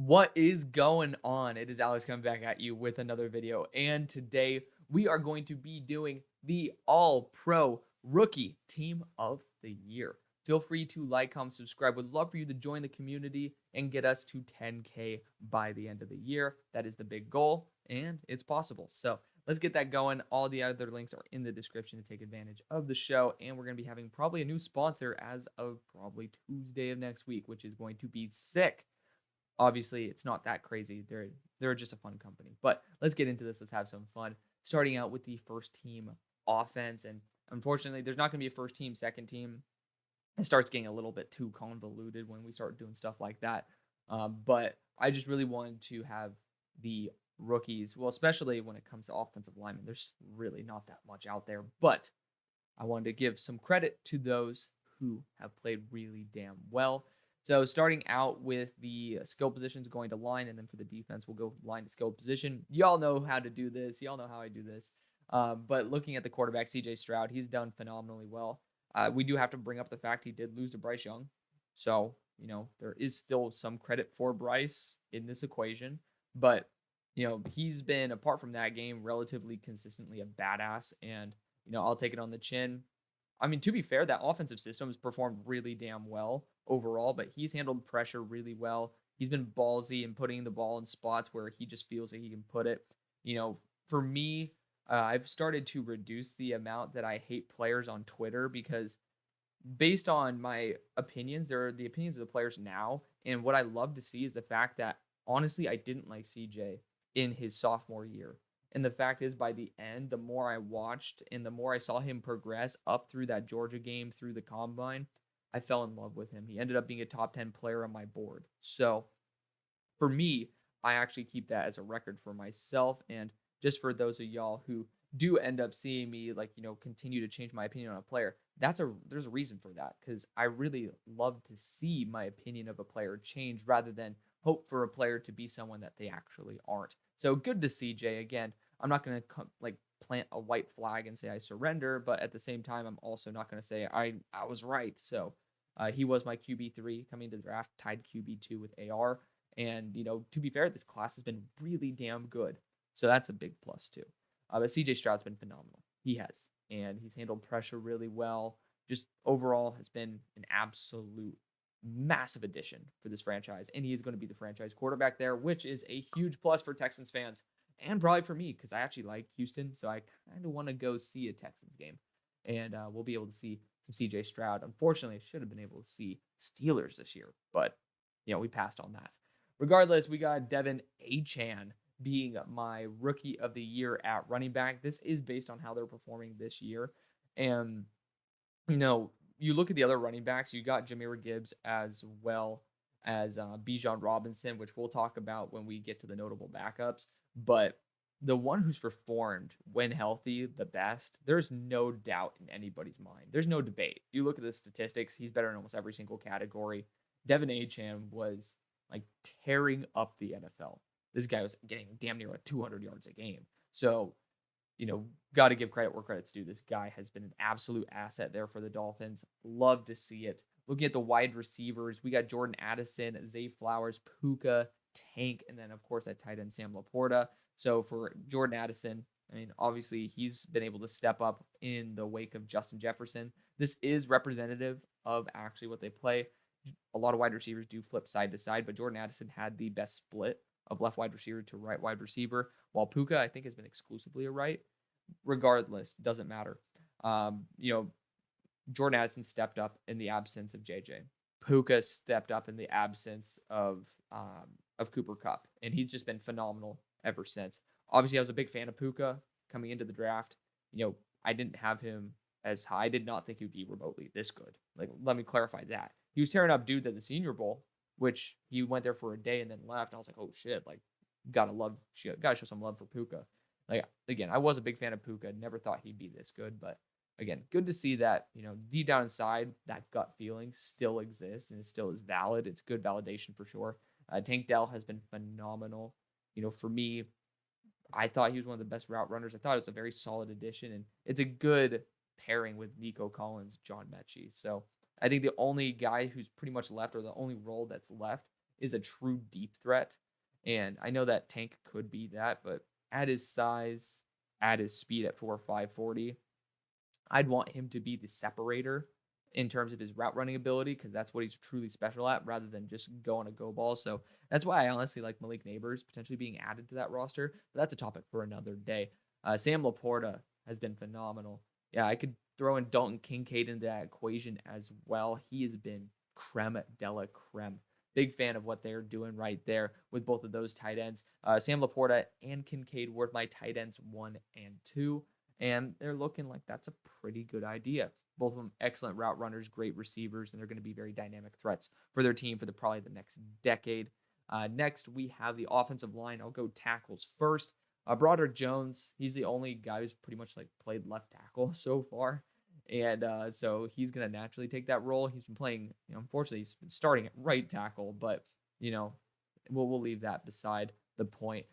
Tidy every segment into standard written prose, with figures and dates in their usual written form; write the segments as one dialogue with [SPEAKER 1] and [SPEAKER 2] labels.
[SPEAKER 1] What is going on? It is Alex coming back at you with another video. And today we are going to be doing the All Pro Rookie Team of the Year. Feel free to like, comment, subscribe. Would love for you to join the community and get us to 10K by the end of the year. That is the big goal, and it's possible. So let's get that going. All the other links are in the description to take advantage of the show. And we're going to be having probably a new sponsor as of probably Tuesday of next week, which is going to be sick. Obviously, it's not that crazy. They're just a fun company. But let's get into this. Let's have some fun. Starting out with the first team offense. And unfortunately, there's not going to be a first team, second team. It starts getting a little bit too convoluted when we start doing stuff like that. But I just really wanted to have the rookies, well, especially when it comes to offensive linemen. There's really not that much out there. But I wanted to give some credit to those who have played really damn well. So starting out with the skill positions, going to line, and then for the defense, we'll go line to skill position. Y'all know how to do this. Y'all know how I do this. But looking at the quarterback, Stroud, he's done phenomenally well. We do have to bring up the fact he did lose to Bryce Young. So, there is still some credit for Bryce in this equation. But, he's been, apart from that game, relatively consistently a badass. And, I'll take it on the chin. I mean, to be fair, that offensive system has performed really damn well overall, but he's handled pressure really well. He's been ballsy in putting the ball in spots where he just feels that he can put it. For me, I've started to reduce the amount that I hate players on Twitter because based on my opinions, they're the opinions of the players now. And what I love to see is the fact that, honestly, I didn't like CJ in his sophomore year. And the fact is, by the end, the more I watched and the more I saw him progress up through that Georgia game, through the combine, I fell in love with him. He ended up being a top 10 player on my board. So for me, I actually keep that as a record for myself. And just for those of y'all who do end up seeing me continue to change my opinion on a player, there's a reason for that, because I really love to see my opinion of a player change rather than hope for a player to be someone that they actually aren't. So good to see Jay again. I'm not going to plant a white flag and say I surrender, but at the same time, I'm also not going to say I was right. So he was my QB3 coming to the draft, tied QB2 with AR. And, to be fair, this class has been really damn good. So that's a big plus too. But CJ Stroud's been phenomenal. He has. And he's handled pressure really well. Just overall has been an absolute massive addition for this franchise. And he is going to be the franchise quarterback there, which is a huge plus for Texans fans. And probably for me, because I actually like Houston. So I kind of want to go see a Texans game. And we'll be able to see some CJ Stroud. Unfortunately, I should have been able to see Steelers this year. But, we passed on that. Regardless, we got Devin Achane being my rookie of the year at running back. This is based on how they're performing this year. And, you look at the other running backs, you got Jahmyr Gibbs as well as Bijan Robinson, which we'll talk about when we get to the notable backups. But the one who's performed when healthy the best, there's no doubt in anybody's mind. There's no debate. You look at the statistics, he's better in almost every single category. Devin Achane was tearing up the NFL. This guy was getting damn near 200 yards a game. So, got to give credit where credit's due. This guy has been an absolute asset there for the Dolphins. Love to see it. Looking at the wide receivers, we got Jordan Addison, Zay Flowers, Puka, Tank, and then, of course, at tight end, Sam Laporta. So for Jordan Addison, obviously, he's been able to step up in the wake of Justin Jefferson. This is representative of actually what they play. A lot of wide receivers do flip side to side, but Jordan Addison had the best split of left wide receiver to right wide receiver, while Puka, I think, has been exclusively a right. Regardless, doesn't matter. Jordan Addison stepped up in the absence of JJ. Puka stepped up in the absence of Cooper Kupp, and he's just been phenomenal ever since. Obviously, I was a big fan of Puka coming into the draft. I didn't have him as high. I did not think he would be remotely this good. Let me clarify that. He was tearing up dudes at the Senior Bowl, which he went there for a day and then left. And I was like, oh shit, gotta show some love for Puka. Again, I was a big fan of Puka. Never thought he'd be this good, but again, good to see that, deep down inside, that gut feeling still exists and it still is valid. It's good validation for sure. Tank Dell has been phenomenal. For me, I thought he was one of the best route runners. I thought it was a very solid addition, and it's a good pairing with Nico Collins, John Mechie. So I think the only guy who's pretty much left, or the only role that's left, is a true deep threat. And I know that Tank could be that, but at his size, at his speed at 4.5 40, I'd want him to be the separator in terms of his route running ability because that's what he's truly special at rather than just go on a go ball. So that's why I honestly like Malik Neighbors potentially being added to that roster. But that's a topic for another day. Sam Laporta has been phenomenal. Yeah, I could throw in Dalton Kincaid into that equation as well. He has been creme de la creme. Big fan of what they're doing right there with both of those tight ends. Sam Laporta and Kincaid were my tight ends 1 and 2. And they're looking like that's a pretty good idea. Both of them excellent route runners, great receivers, and they're going to be very dynamic threats for their team for probably the next decade. Next, we have the offensive line. I'll go tackles first. Broderick Jones, he's the only guy who's pretty much like played left tackle so far. And so he's going to naturally take that role. He's been playing, unfortunately, he's been starting at right tackle, but, we'll leave that beside the point.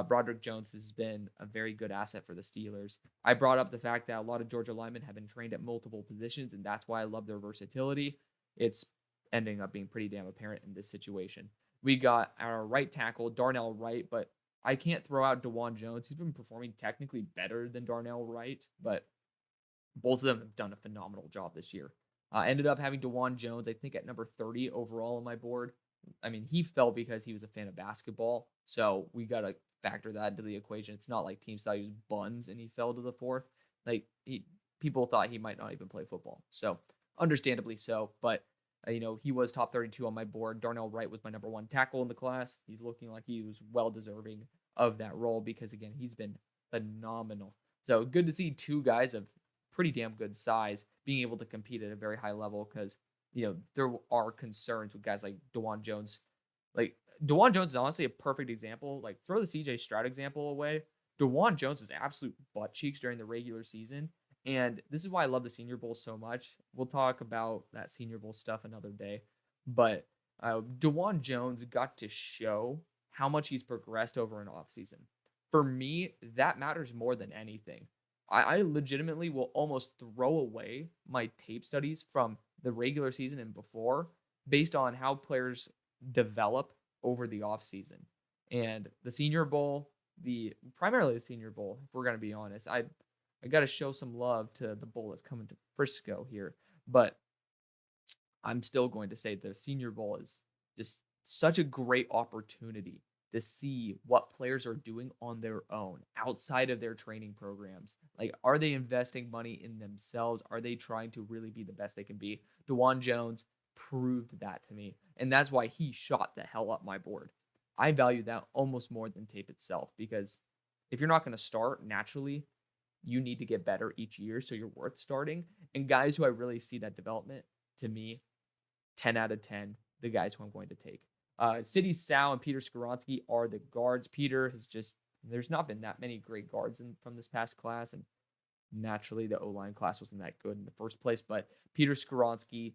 [SPEAKER 1] Broderick Jones has been a very good asset for the Steelers. I brought up the fact that a lot of Georgia linemen have been trained at multiple positions, and that's why I love their versatility. It's ending up being pretty damn apparent in this situation. We got our right tackle, Darnell Wright, but I can't throw out DeJuan Jones. He's been performing technically better than Darnell Wright, but both of them have done a phenomenal job this year. Ended up having DeJuan Jones, I think, at number 30 overall on my board. I mean, he fell because he was a fan of basketball, so we got to factor that into the equation. It's not like teams thought he was buns and he fell to the 4th. Like, people thought he might not even play football, so understandably so. But he was top 32 on my board. Darnell Wright was my number 1 tackle in the class. He's looking like he was well deserving of that role because, again, he's been phenomenal. So good to see 2 guys of pretty damn good size being able to compete at a very high level because there are concerns with guys like DeJuan Jones. Like, DeJuan Jones is honestly a perfect example. Like, throw the CJ Stroud example away. DeJuan Jones is absolute butt cheeks during the regular season. And this is why I love the Senior Bowl so much. We'll talk about that Senior Bowl stuff another day. But DeJuan Jones got to show how much he's progressed over an offseason. For me, that matters more than anything. I legitimately will almost throw away my tape studies from the regular season and before based on how players develop over the offseason. And the Senior Bowl, primarily the Senior Bowl, if we're going to be honest, I got to show some love to the bowl that's coming to Frisco here. But I'm still going to say the Senior Bowl is just such a great opportunity to see what players are doing on their own outside of their training programs. Like, are they investing money in themselves? Are they trying to really be the best they can be? DeJuan Jones proved that to me, and that's why he shot the hell up my board. I value that almost more than tape itself because if you're not going to start naturally, you need to get better each year so you're worth starting. And guys who I really see that development, to me, 10 out of 10, the guys who I'm going to take. City Sal and Peter Skoronski are the guards. Peter there's not been that many great guards from this past class, and naturally the O-line class wasn't that good in the first place, but Peter Skoronski,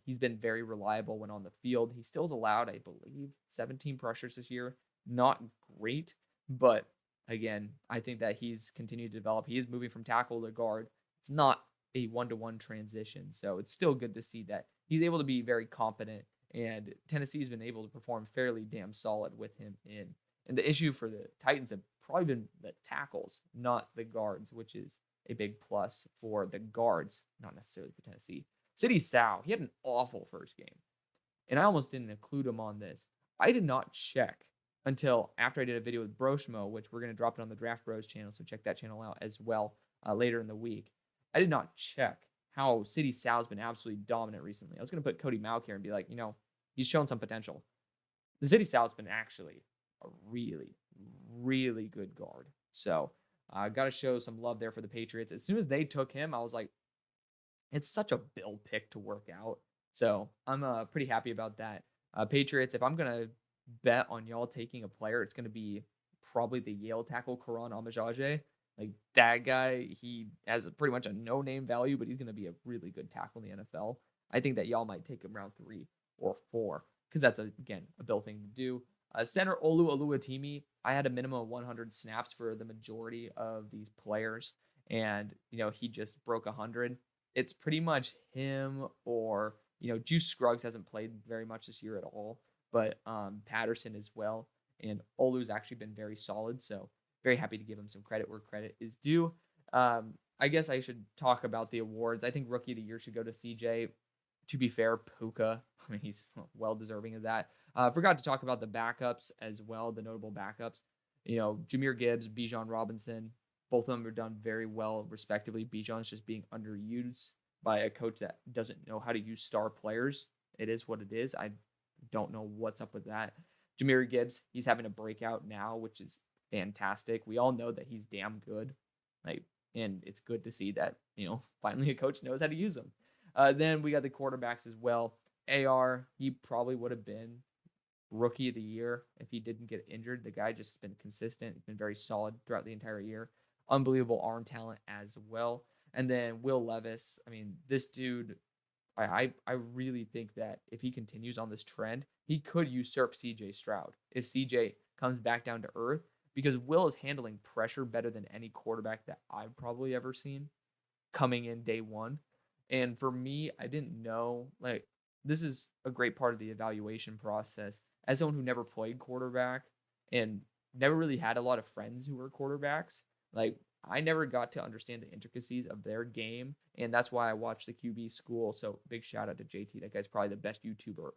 [SPEAKER 1] he's been very reliable when on the field. He still's allowed, I believe, 17 pressures this year. Not great, but again, I think that he's continued to develop. He is moving from tackle to guard. It's not a one-to-one transition, so it's still good to see that he's able to be very competent. And Tennessee's been able to perform fairly damn solid with him in. And the issue for the Titans have probably been the tackles, not the guards, which is a big plus for the guards, not necessarily for Tennessee. City Sal, he had an awful first game. And I almost didn't include him on this. I did not check until after I did a video with Broshmo, which we're going to drop it on the Draft Bros channel, so check that channel out as well later in the week. I did not check how City Sal's been absolutely dominant recently. I was going to put Cody Mauck here and be like, he's shown some potential. The City Sal's been actually a really, really good guard. So I got to show some love there for the Patriots. As soon as they took him, I was like, it's such a Bill pick to work out. So I'm pretty happy about that. Patriots, if I'm going to bet on y'all taking a player, it's going to be probably the Yale tackle, Karan Amajaje. Like, that guy, he has pretty much a no-name value, but he's going to be a really good tackle in the NFL. I think that y'all might take him round 3 or 4 because that's, again, a Bill thing to do. Center Olu Oluwatimi, I had a minimum of 100 snaps for the majority of these players, and, he just broke 100. It's pretty much him or, Juice Scruggs hasn't played very much this year at all. but Patterson as well. And Olu's actually been very solid. So very happy to give him some credit where credit is due. I guess I should talk about the awards. I think Rookie of the Year should go to CJ. To be fair, Puka, I mean, he's well deserving of that. Forgot to talk about the backups as well, the notable backups. Jahmyr Gibbs, Bijan Robinson, both of them are done very well, respectively. Bijan's just being underused by a coach that doesn't know how to use star players. It is what it is. I don't know what's up with that. Jahmyr Gibbs, he's having a breakout now, which is fantastic. We all know that he's damn good. And it's good to see that, finally a coach knows how to use them. Then we got the quarterbacks as well. AR, he probably would have been Rookie of the Year if he didn't get injured. The guy just been consistent. He's been very solid throughout the entire year. Unbelievable arm talent as well. And then Will Levis. I mean, this dude, I really think that if he continues on this trend, he could usurp CJ Stroud if CJ comes back down to earth, because Will is handling pressure better than any quarterback that I've probably ever seen coming in day one. And for me, I didn't know, this is a great part of the evaluation process. As someone who never played quarterback and never really had a lot of friends who were quarterbacks, I never got to understand the intricacies of their game. And that's why I watched the QB School. So big shout out to JT. That guy's probably the best YouTuber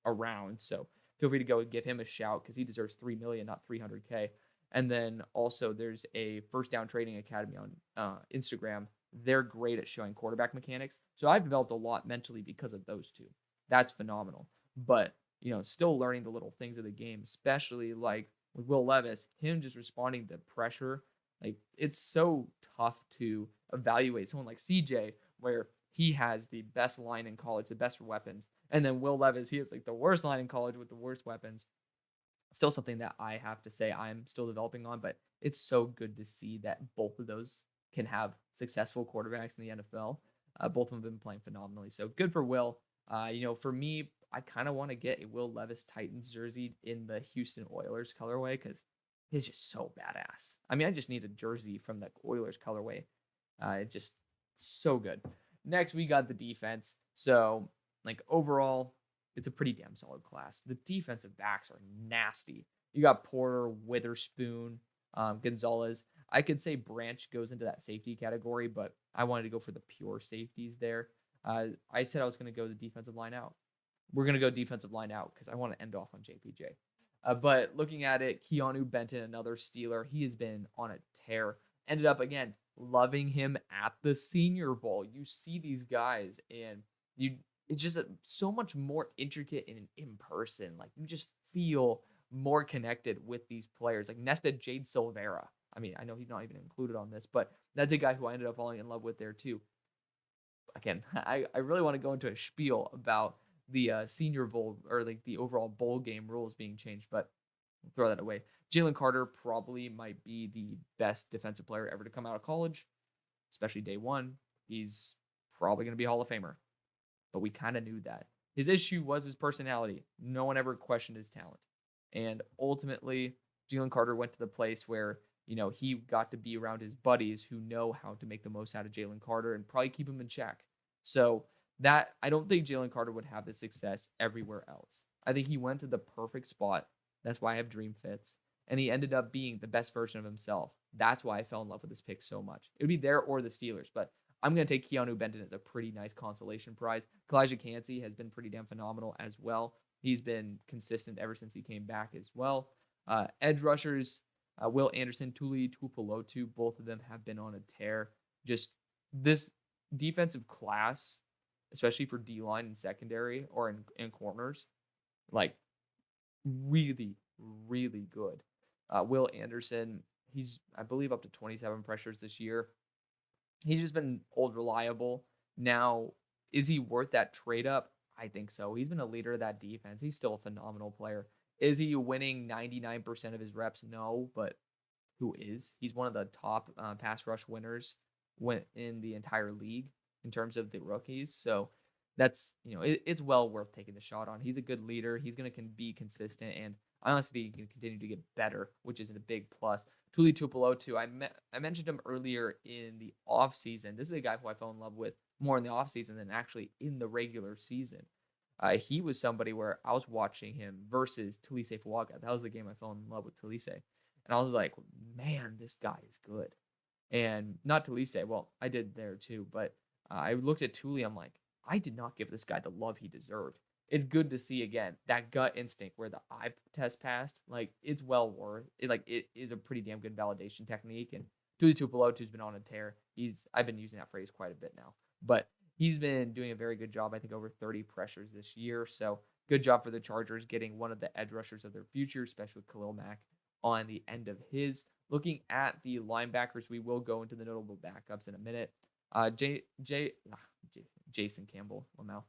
[SPEAKER 1] around. So feel free to go and give him a shout because he deserves $3 million, not $300K. And then also there's a First Down Trading Academy on Instagram. They're great at showing quarterback mechanics. So I've developed a lot mentally because of those two. That's phenomenal. But, still learning the little things of the game, especially like with Will Levis, him just responding to pressure. It's so tough to evaluate someone like CJ, where he has the best line in college, the best weapons. And then Will Levis, he has the worst line in college with the worst weapons. Still something that I have to say I'm still developing on, but it's so good to see that both of those can have successful quarterbacks in the NFL. Both of them have been playing phenomenally. So good for Will. For me, I kind of want to get a Will Levis Titans jersey in the Houston Oilers colorway because he's just so badass. I mean, I just need a jersey from the Oilers colorway. It's just so good. Next, we got the defense. So, overall, it's a pretty damn solid class. The defensive backs are nasty. You got Porter, Witherspoon, Gonzalez. I could say Branch goes into that safety category, but I wanted to go for the pure safeties there. I said I was going to go the defensive line out. We're going to go defensive line out because I want to end off on JPJ. But looking at it, Keanu Benton, another Steeler, he has been on a tear. Ended up, again, loving him at the Senior Bowl. You see these guys, and it's just so much more intricate and in person. You just feel more connected with these players. Nesta Jade Silvera. I mean, I know he's not even included on this, but that's a guy who I ended up falling in love with there too. Again, I really want to go into a spiel about the Senior Bowl or the overall bowl game rules being changed, but I'll throw that away. Jalen Carter probably might be the best defensive player ever to come out of college, especially day one. He's probably going to be a Hall of Famer, but we kind of knew that. His issue was his personality. No one ever questioned his talent. And ultimately, Jalen Carter went to the place where, he got to be around his buddies who know how to make the most out of Jalen Carter and probably keep him in check. So that, I don't think Jalen Carter would have the success everywhere else. I think he went to the perfect spot. That's why I have dream fits. And he ended up being the best version of himself. That's why I fell in love with this pick so much. It would be there or the Steelers, but I'm going to take Keanu Benton as a pretty nice consolation prize. Kalijah Cansey has been pretty damn phenomenal as well. He's been consistent ever since he came back as well. Edge rushers, Will Anderson, Tuli Tuipulotu, both of them have been on a tear. Just this defensive class, especially for D-line and secondary or in corners, really, really good. Will Anderson, he's, I believe, up to 27 pressures this year. He's just been old reliable. Now, is he worth that trade up? I think so. He's been a leader of that defense. He's still a phenomenal player. Is he winning 99% of his reps? No, but who is? He's one of the top pass rush winners in the entire league in terms of the rookies. So that's, it's well worth taking the shot on. He's a good leader. He's going to be consistent, and I honestly think he can continue to get better, which is a big plus. Tuli Tuipulotu, I mentioned him earlier in the offseason. This is a guy who I fell in love with more in the offseason than actually in the regular season. He was somebody where I was watching him versus Tulise Fuaga. That was the game I fell in love with Tulise. And I was like, man, this guy is good. And not Tulise, well, I did there too, but I looked at Tuli. I'm like, I did not give this guy the love he deserved. It's good to see again that gut instinct where the eye test passed. Like it's well worth it. Like it is a pretty damn good validation technique. And Tuli Tupelotu's been on a tear. I've been using that phrase quite a bit now, but he's been doing a very good job. I think over 30 pressures this year. So good job for the Chargers getting one of the edge rushers of their future, especially with Khalil Mack on the end of his. Looking at the linebackers, we will go into the notable backups in a minute. Jason Campbell. Well, now,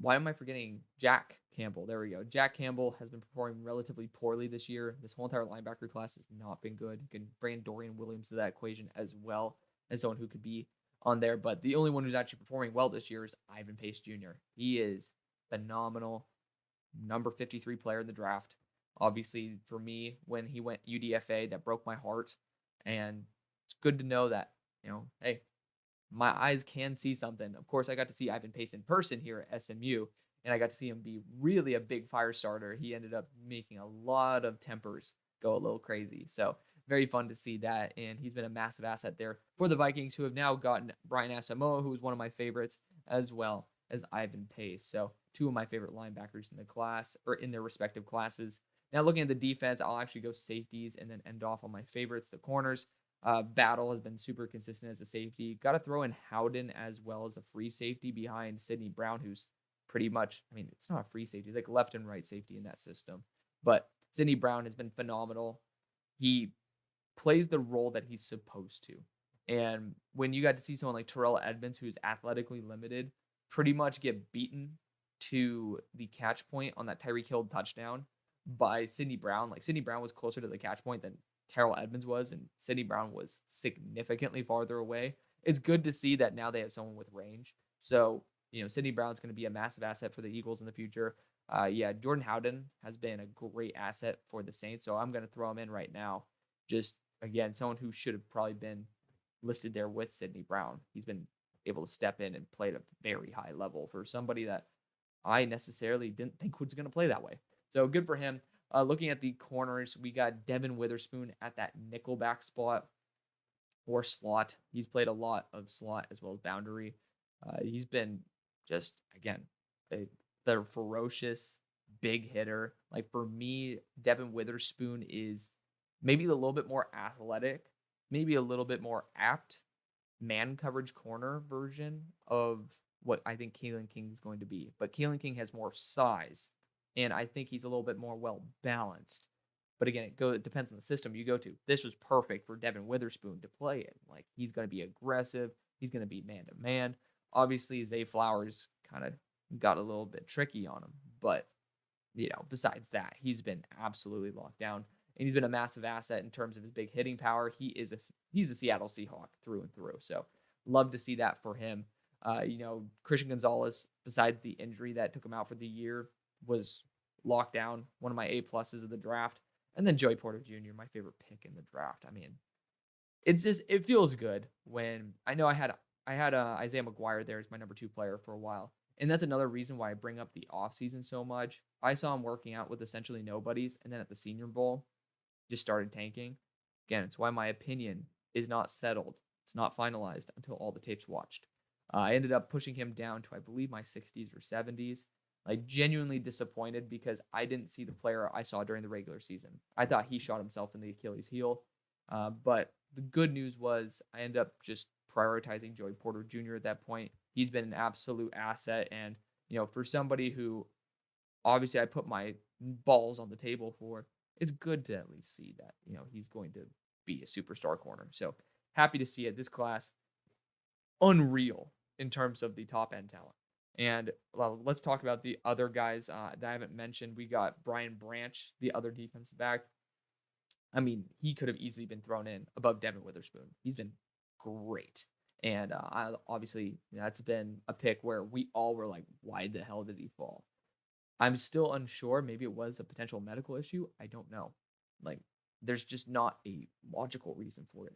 [SPEAKER 1] why am I forgetting Jack Campbell? There we go. Jack Campbell has been performing relatively poorly this year. This whole entire linebacker class has not been good. You can bring Dorian Williams to that equation as well as someone who could be on there. But the only one who's actually performing well this year is Ivan Pace Jr. He is phenomenal. Number 53 player in the draft. Obviously, for me, when he went UDFA, that broke my heart. And it's good to know that, hey, my eyes can see something. Of course, I got to see Ivan Pace in person here at SMU, and I got to see him be really a big fire starter. He ended up making a lot of tempers go a little crazy. So very fun to see that, and he's been a massive asset there for the Vikings, who have now gotten Brian Asamoah, who is one of my favorites, as well as Ivan Pace. So two of my favorite linebackers in the class, or in their respective classes. Now looking at the defense, I'll actually go safeties and then end off on my favorites, the corners. Battle has been super consistent as a safety. Got to throw in Howden as well as a free safety behind Sidney Brown, who's pretty much, it's not a free safety, like left and right safety in that system. But Sidney Brown has been phenomenal. He plays the role that he's supposed to. And when you got to see someone like Terrell Edmonds, who's athletically limited, pretty much get beaten to the catch point on that Tyreek Hill touchdown by Sidney Brown. Like Sidney Brown was closer to the catch point than Terrell Edmonds was, and Sidney Brown was significantly farther away. It's good to see that now they have someone with range. So, Sidney Brown's going to be a massive asset for the Eagles in the future. Jordan Howden has been a great asset for the Saints, so I'm going to throw him in right now. Just, again, someone who should have probably been listed there with Sidney Brown. He's been able to step in and play at a very high level for somebody that I necessarily didn't think was going to play that way. So good for him. Looking at the corners, we got Devin Witherspoon at that nickelback spot or slot. He's played a lot of slot as well as boundary. He's been just, again, the ferocious big hitter. Like for me, Devin Witherspoon is maybe a little bit more athletic, maybe a little bit more apt man coverage corner version of what I think Kalen King is going to be. But Kalen King has more size, and I think he's a little bit more well-balanced. But again, it depends on the system you go to. This was perfect for Devin Witherspoon to play in. Like, he's going to be aggressive. He's going to be man-to-man. Obviously, Zay Flowers kind of got a little bit tricky on him. But, besides that, he's been absolutely locked down. And he's been a massive asset in terms of his big hitting power. He's a Seattle Seahawk through and through. So, love to see that for him. Christian Gonzalez, besides the injury that took him out for the year, was locked down. One of my A-pluses of the draft. And then Joey Porter Jr., my favorite pick in the draft. It feels good when I know I had Isaiah McGuire there as my number 2 player for a while. And that's another reason why I bring up the offseason so much. I saw him working out with essentially nobodies, and then at the Senior Bowl, just started tanking. Again, it's why my opinion is not settled. It's not finalized until all the tapes watched. I ended up pushing him down to, I believe, my 60s or 70s. Like, genuinely disappointed because I didn't see the player I saw during the regular season. I thought he shot himself in the Achilles heel. But the good news was I ended up just prioritizing Joey Porter Jr. at that point. He's been an absolute asset. And, for somebody who obviously I put my balls on the table for, it's good to at least see that, he's going to be a superstar corner. So happy to see it. This class, unreal in terms of the top end talent. And let's talk about the other guys that I haven't mentioned. We got Brian Branch, the other defensive back. He could have easily been thrown in above Devin Witherspoon. He's been great. And obviously, that's been a pick where we all were like, why the hell did he fall? I'm still unsure. Maybe it was a potential medical issue. I don't know. There's just not a logical reason for it.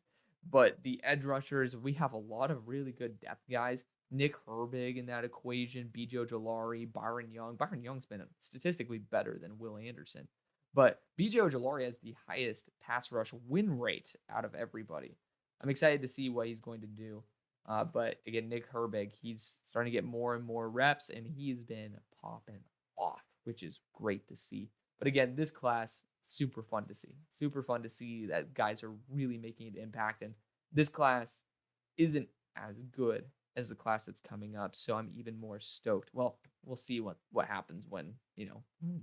[SPEAKER 1] But the edge rushers, we have a lot of really good depth guys. Nick Herbig in that equation, B.J. Ojolari, Byron Young. Byron Young's been statistically better than Will Anderson. But B.J. Ojolari has the highest pass rush win rate out of everybody. I'm excited to see what he's going to do. But again, Nick Herbig, he's starting to get more and more reps, and he's been popping off, which is great to see. But again, this class, super fun to see. Super fun to see that guys are really making an impact. And this class isn't as good as the class that's coming up. So I'm even more stoked. Well, we'll see what happens when,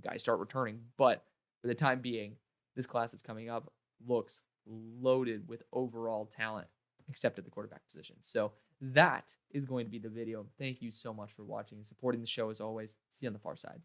[SPEAKER 1] guys start returning. But for the time being, this class that's coming up looks loaded with overall talent, except at the quarterback position. So that is going to be the video. Thank you so much for watching and supporting the show as always. See you on the far side.